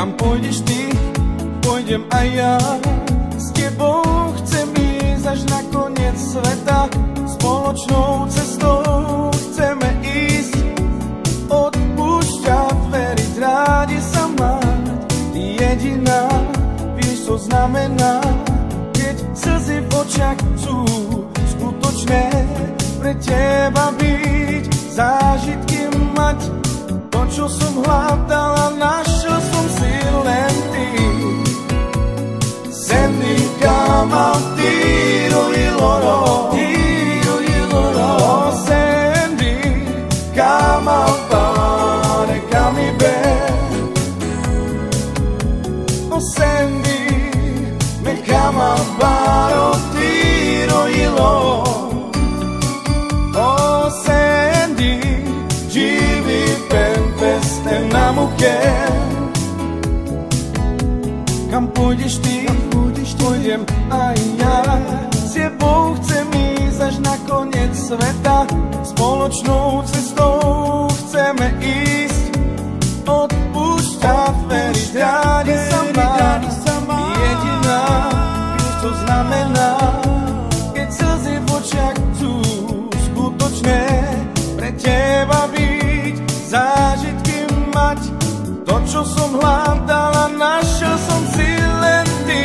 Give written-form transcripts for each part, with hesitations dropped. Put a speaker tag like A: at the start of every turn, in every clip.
A: Kam pôjdeš ty, pôjdem aj ja. S tebou chcem ísť až na koniec sveta. Spoločnou cestou chceme ísť. Odpúšťať, veriť, rádi sa mať. Ty jediná, vieš, čo znamená, keď slzy v očiach sú skutočné. Pre teba byť, zážitky mať. To, čo som hľadal a našiel som si len ty. Sandy, come tiro y loro, tiro y loro. Oh Sandy, come pare, come bene. Oh Sandy, me come paro, tiro y loro. Oh Sandy, živí pestná mujer. Kam pôjdeš ty, pôjdem aj ja. S tebou chcem ísť až na koniec sveta. Spoločnou cestou chceme ísť. Odpúšťať, veriť, rádi sa mať. Jediná, vieš, čo znamená, keď slzy v očiach sú skutočné. Pre teba byť, zážitky mať. To, čo som hľadal a našiel som si len ty.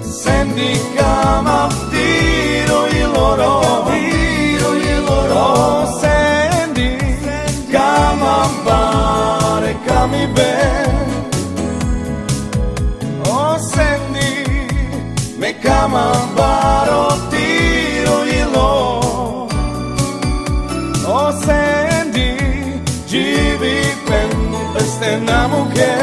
A: Sandy, come tiro y loro, tiro y loro. Oh Sandy, come pare, come bene. Oh Sandy, me come paro, tiro y loro. Oh Sandy, živí pestná mujer.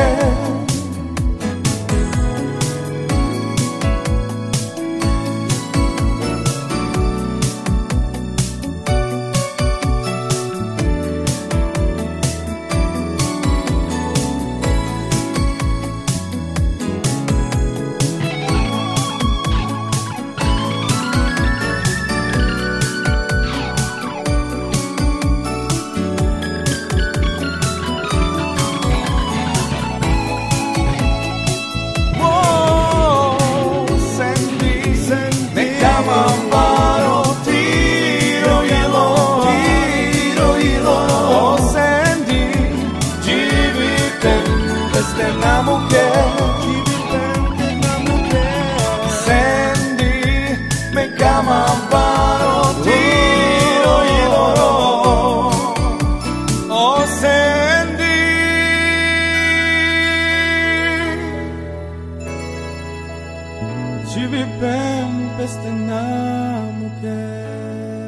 A: Ci vi ben peste na mujer.